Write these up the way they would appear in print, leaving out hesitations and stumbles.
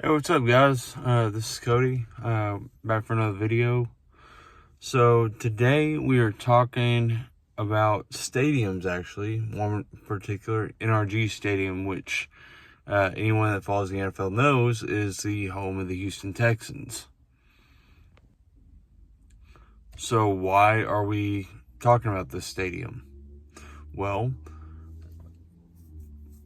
Hey, what's up, guys? This is Cody, back for another video. So today we are talking about stadiums, actually. One particular, NRG Stadium, which anyone that follows the NFL knows is the home of the Houston Texans. So why are we talking about this stadium? Well,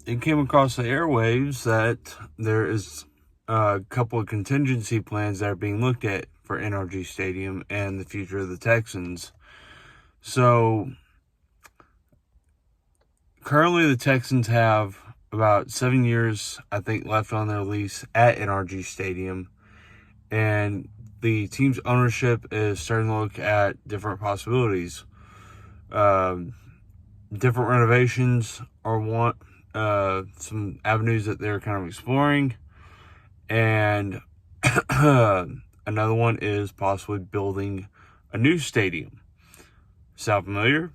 it came across the airwaves that there is a couple of contingency plans that are being looked at for NRG Stadium and the future of the Texans. So currently the Texans have about 7 years, I think, left on their lease at NRG Stadium. And the team's ownership is starting to look at different possibilities. Different renovations are some avenues that they're kind of exploring. And another one is possibly building a new stadium. Sound familiar?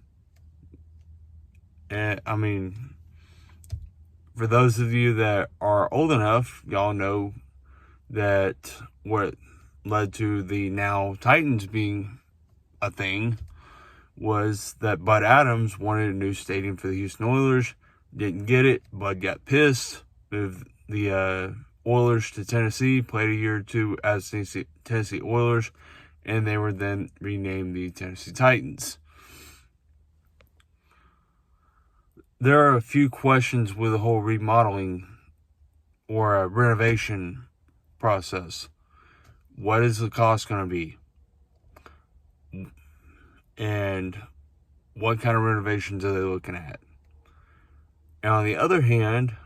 I mean, for those of you that are old enough, y'all know that what led to the now Titans being a thing was that Bud Adams wanted a new stadium for the Houston Oilers. Didn't get it. Bud got pissed, moved the Oilers to Tennessee, played a year or two as Tennessee Oilers, and they were then renamed the Tennessee Titans. There are a few questions with the whole remodeling or a renovation process. What is the cost going to be? And what kind of renovations are they looking at? And on the other hand,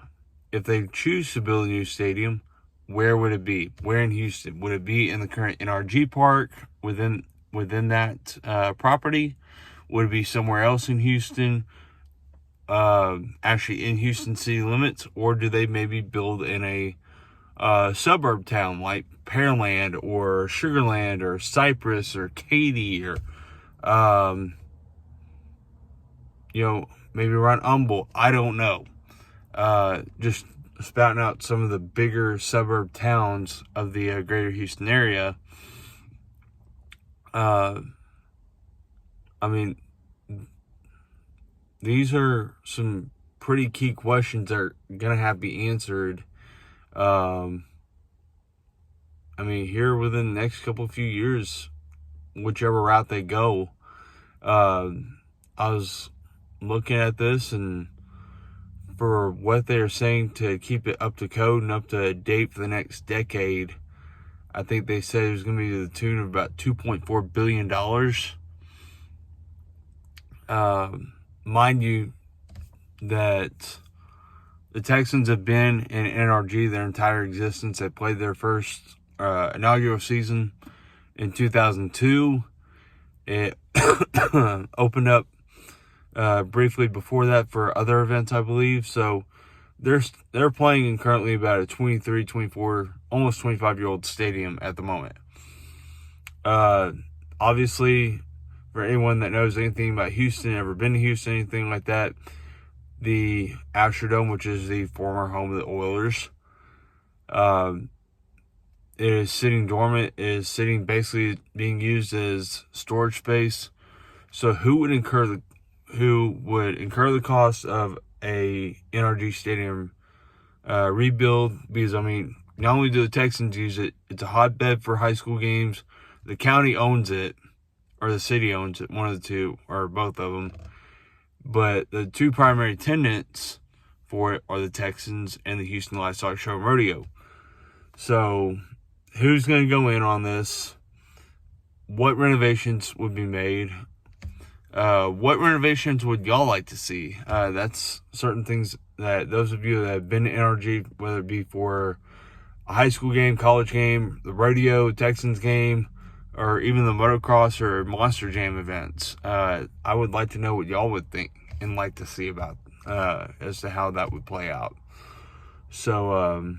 if they choose to build a new stadium, where would it be? Where in Houston? Would it be in the current NRG park within that property? Would it be somewhere else in Houston? Actually in Houston city limits? Or do they maybe build in a suburb town like Pearland or Sugarland or Cypress or Katy or maybe around Humboldt? I don't know. Just spouting out some of the bigger suburb towns of the greater Houston area. I mean, these are some pretty key questions that are going to have to be answered. I mean, here within the next few years, whichever route they go. I was looking at this, and for what they're saying to keep it up to code and up to date for the next decade, I think they said it was going to be to the tune of about $2.4 billion. Mind you, that the Texans have been in NRG their entire existence. They played their first inaugural season in 2002. It opened up briefly before that for other events, I believe. So they're playing in currently about a 23, 24, almost 25-year-old stadium at the moment. Obviously, for anyone that knows anything about Houston, ever been to Houston, anything like that, the Astrodome, which is the former home of the Oilers, it is sitting dormant, sitting basically being used as storage space. So who would incur the cost of a NRG Stadium rebuild? Because, I mean, not only do the Texans use it, it's a hotbed for high school games. The county owns it, or the city owns it, one of the two, or both of them. But the two primary tenants for it are the Texans and the Houston Livestock Show and Rodeo. So who's going to go in on this? What renovations would be made? What renovations would y'all like to see? That's certain things that those of you that have been to NRG, whether it be for a high school game, college game, the rodeo, Texans game, or even the motocross or Monster Jam events, I would like to know what y'all would think and like to see about as to how that would play out. So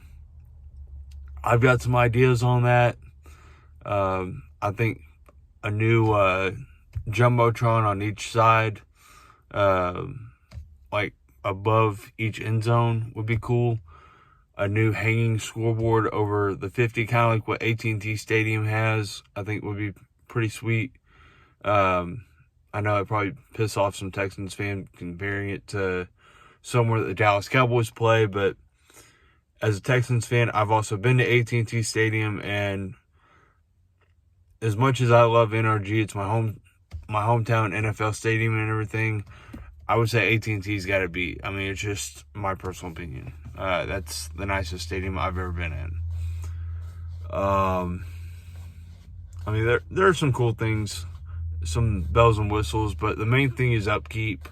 I've got some ideas on that. I think a new Jumbotron on each side, like above each end zone, would be cool. a new hanging scoreboard over the 50, kind of like what AT&T Stadium has, I think would be pretty sweet. I know it probably piss off some Texans fans comparing it to somewhere that the Dallas Cowboys play, but as a Texans fan, I've also been to AT&T Stadium, and as much as I love NRG, it's my hometown NFL stadium and everything, I would say AT&T's got to beat. I mean, it's just my personal opinion. That's the nicest stadium I've ever been in. I mean, there are some cool things, some bells and whistles, but the main thing is upkeep,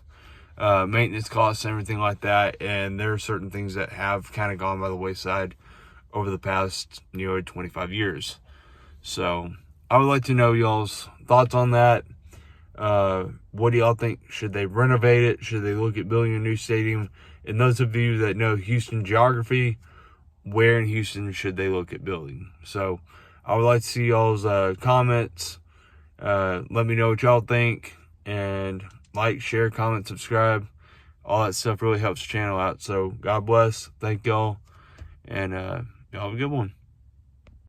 maintenance costs, and everything like that. And there are certain things that have kind of gone by the wayside over the past nearly 25 years. So I would like to know y'all's thoughts on that. What do y'all think? Should they renovate it? Should they look at building a new stadium? And those of you that know Houston geography, where in Houston should they look at building? So I would like to see y'all's comments. Let me know what y'all think. And like, share, comment, subscribe. All that stuff really helps the channel out. So God bless. Thank y'all. And y'all have a good one.